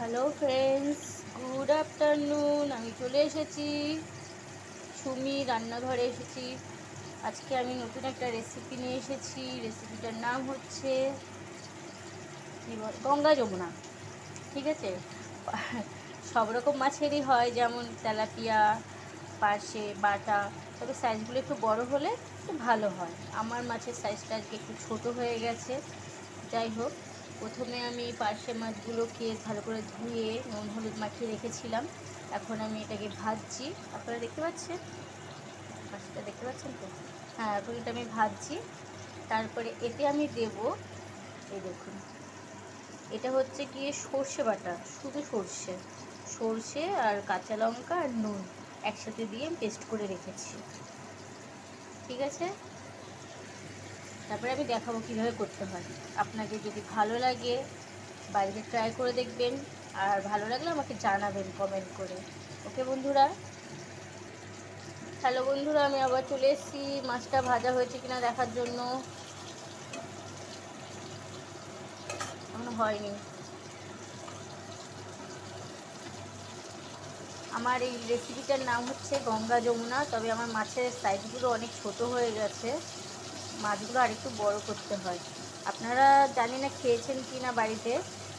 Hello friends, good afternoon. আমি চলে এসেছি সুমি রান্নাঘরে এসেছি। আজকে আমি নতুন একটা রেসিপি নিয়ে এসেছি। রেসিপিটার নাম হচ্ছে কী বল, গঙ্গা যমুনা। ঠিক আছে, সব রকম মাছেরই হয়, যেমন তেলাপিয়া, পার্শে, বাটা, তবে সাইজগুলো একটু বড় হলে একটু ভালো হয়। আমার মাছের সাইজটা আজকে একটু ছোট হয়ে গেছে। যাই হোক, প্রথমে আমি পার্শে মাছগুলোকে ভালো করে ধুয়ে নুন হলুদ মাখিয়ে রেখেছিলাম। এখন আমি এটাকে ভাজছি। আপনারা দেখতে পাচ্ছেন, মাছটা দেখতে পাচ্ছেন তো? হ্যাঁ, এখন এটা আমি ভাজছি। তারপরে এতে আমি দেব, এই দেখুন, এটা হচ্ছে গিয়ে সর্ষে বাটা, শুধু সর্ষে সর্ষে আর কাঁচা লঙ্কা আর নুন একসাথে দিয়ে পেস্ট করে রেখেছি। ঠিক আছে, তারপরে আমি দেখাবো কীভাবে করতে হয়। আপনাদের যদি ভালো লাগে বাড়িতে ট্রাই করে দেখবেন, আর ভালো লাগলে আমাকে জানাবেন কমেন্ট করে। ওকে বন্ধুরা। হ্যালো বন্ধুরা, আমি আবার চলে এসেছি মাছটা ভাজা হয়েছে কিনা দেখার জন্য। এখনো হয়নি। আমার এই রেসিপিটার নাম হচ্ছে গঙ্গা যমুনা, তবে আমার মাছের সাইজগুলো অনেক ছোট হয়ে গেছে। মাছগুলো আরেকটু বড় করতে হয়। আপনারা জানি না খেয়েছেন কি না বাড়িতে,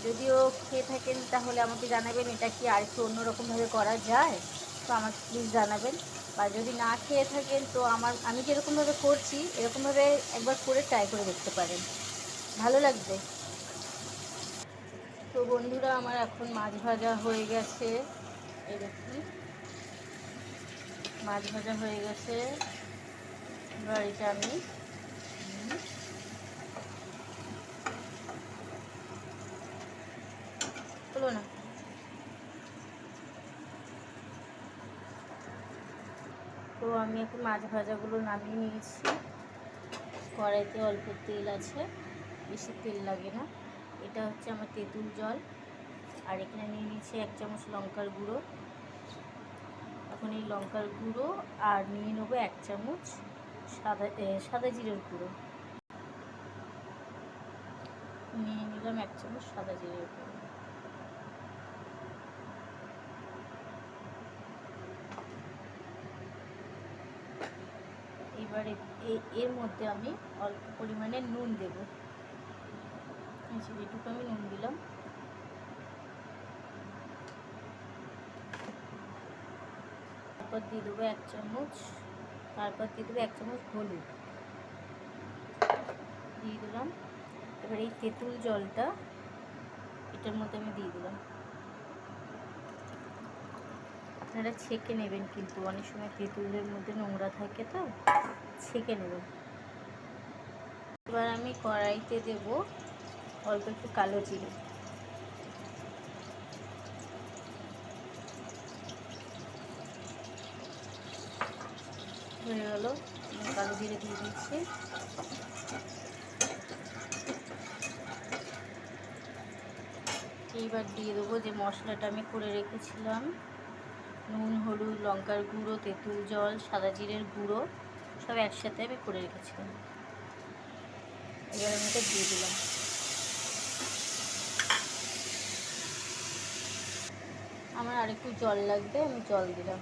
যদিও খেয়ে থাকেন তাহলে আমাকে জানাবেন এটা কি আর একটু অন্যরকমভাবে করা যায়, তো আমাকে প্লিজ জানাবেন। বা যদি না খেয়ে থাকেন তো আমি যেরকমভাবে করছি এরকমভাবে একবার করে ট্রাই করে দেখতে পারেন, ভালো লাগবে। তো বন্ধুরা, আমার এখন মাছ ভাজা হয়ে গেছে। এই দেখুন, মাছ ভাজা হয়ে গেছে। এবার এটা আমি হলো না। তো আমি এখন মাছ ভাজাগুলো নামিয়ে নিয়েছি। কড়াইতে অল্প তেল আছে, বেশি তেল লাগে না। এটা হচ্ছে আমার তেঁতুল জল, আর এখানে নিয়ে নিয়েছি 1 চামচ লঙ্কার গুঁড়ো। এখন এই লঙ্কার গুঁড়ো আর নিয়ে নেবো 1 চামচ সাদা জিরের গুঁড়ো। নিয়ে নিলাম 1 চামচ সাদা জিরের গুঁড়ো। এবারে এর মধ্যে আমি অল্প পরিমাণে নুন দেব। যেটুকু আমি নুন দিলাম। তারপর দিয়ে দেবো 1 চামচ, তারপর দিয়ে দেবো 1 চামচ হলুদ দিয়ে দিলাম। এবার এই তেঁতুল জলটা এটার মধ্যে আমি দিয়ে দিলাম। আপনারা ছেঁকে নেবেন, কিন্তু অনেক সময় তেঁতুলের মধ্যে নোংরা থাকে, তো ছেঁকে নেবেন। এবার আমি কড়াইতে দেব অল্প একটু কালো জিরে। হয়ে গেল, কালো জিরে দিয়ে দিচ্ছি। এইবার দিয়ে দেবো যে মশলাটা আমি করে রেখেছিলাম, নুন হলুদ লঙ্কার গুঁড়ো তেঁতুল জল সাদা জিরের গুঁড়ো সব একসাথে আমি করে রেখেছিলাম। এবার আমি এটা দিয়ে দিলাম। আমার আরেকটু জল লাগবে, আমি জল দিলাম।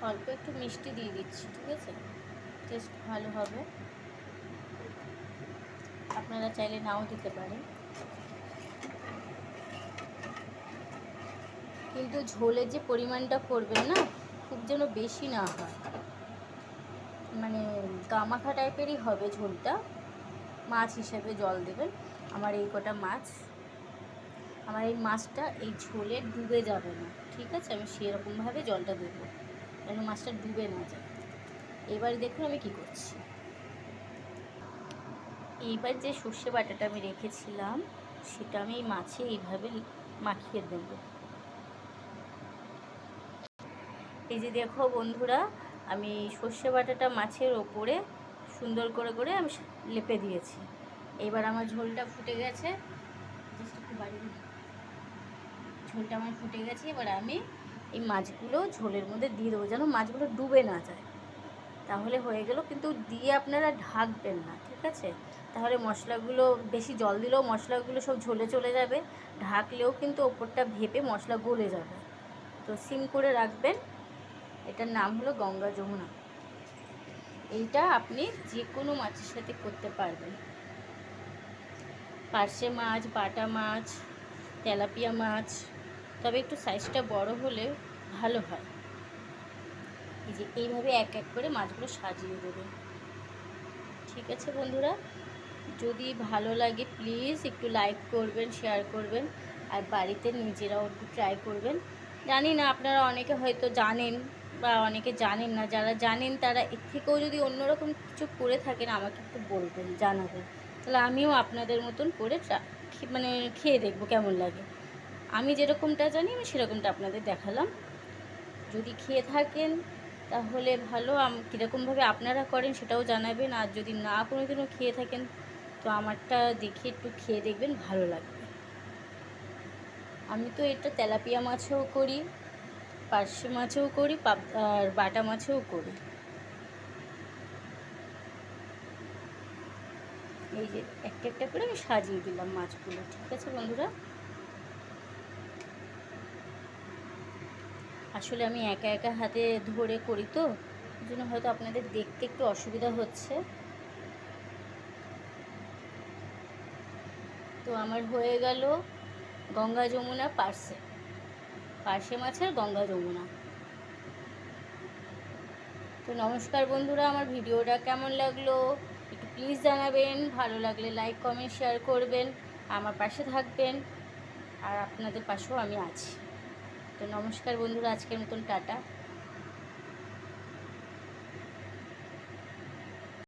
অল্প একটু মিষ্টি দিয়ে দিচ্ছি, ঠিক আছে, টেস্ট ভালো হবে। আপনারা চাইলে নাও দিতে পারেন, কিন্তু ঝোলের যে পরিমাণটা করবেন না, খুব যেন বেশি না হয়, মানে গামাখা টাইপেরই হবে ঝোলটা। মাছ হিসেবে জল দেবেন। আমার এই কটা মাছ, আমার এই মাছটা এই ঝোলে ডুবে যাবে না, ঠিক আছে, আমি সেরকমভাবে জলটা দেবো যেন মাছটা ডুবে না যায়। এবার দেখুন আমি কি করছি। এইবার যে সর্ষে বাটাটা আমি রেখেছিলাম সেটা আমি এই মাছে এইভাবে মাখিয়ে দেব। এই যে দেখো বন্ধুরা, আমি সর্ষে বাটাটা মাছের ওপরে সুন্দর করে করে আমি লেপে দিয়েছি। এবার আমার ঝোলটা ফুটে গেছে, ঝোলটা আমার ফুটে গেছে। এবার আমি এই মাছগুলো ঝোলের মধ্যে দিয়ে দেবো, যেন মাছগুলো ডুবে না যায়। তাহলে হয়ে গেল। কিন্তু দিয়ে আপনারা ঢাকবেন না, ঠিক আছে? তাহলে মশলাগুলো বেশি জল দিলেও মশলাগুলো সব ঝরে চলে যাবে, ঢাকলেও কিন্তু ওপরটা ভেপে মশলা গলে যাবে। তো সিম করে রাখবেন। এটার নাম হলো গঙ্গা যমুনা। এইটা আপনি যে কোনো মাছের সাথে করতে পারবেন, পার্শে মাছ, বাটা মাছ, তেলাপিয়া মাছ, তবে একটু সাইজটা বড় হলে ভালো হয়। এই যে এইভাবে এক এক করে মাছগুলো সাজিয়ে দেবে। ঠিক আছে বন্ধুরা, যদি ভালো লাগে প্লিজ একটু লাইক করবেন, শেয়ার করবেন, আর বাড়িতে নিজেরাও একটু ট্রাই করবেন। জানি না আপনারা অনেকে হয়তো জানেন বা অনেকে জানেন না, যারা জানেন তারা এর থেকেও যদি অন্যরকম কিছু করে থাকেন আমাকে একটু বলবেন, জানাবেন, তাহলে আমিও আপনাদের মতন করে মানে খেয়ে দেখবো কেমন লাগে। আমি যেরকমটা জানি আমি সেরকমটা আপনাদের দেখালাম। যদি খেয়ে থাকেন তাহলে ভালো, কীরকমভাবে আপনারা করেন সেটাও জানাবেন। আর যদি না কোনো দিনও খেয়ে থাকেন তো আমারটা দেখে একটু খেয়ে দেখবেন, ভালো লাগবে। আমি তো এটা তেলাপিয়া মাছেও করি, পার্শে মাছেও করি, আর বাটা মাছেও করি। এই যে একটা একটা করে আমি সাজিয়ে দিলাম মাছগুলো। ঠিক আছে বন্ধুরা, আসলে আমি একা একা হাতে ধরে করি তো, ওই জন্য হয়তো আপনাদের দেখতে একটু অসুবিধা হচ্ছে। তো আমার হয়ে গেল গঙ্গা যমুনা পার্শে মাছের গঙ্গা যমুনা। তো নমস্কার বন্ধুরা, আমার ভিডিওটা কেমন লাগলো একটু প্লিজ জানাবেন। ভালো লাগলে লাইক, কমেন্ট, শেয়ার করবেন, আমার পাশে থাকবেন, আর আপনাদের পাশেও আমি আছি। তো নমস্কার বন্ধুরা, আজকের মতন টাটা।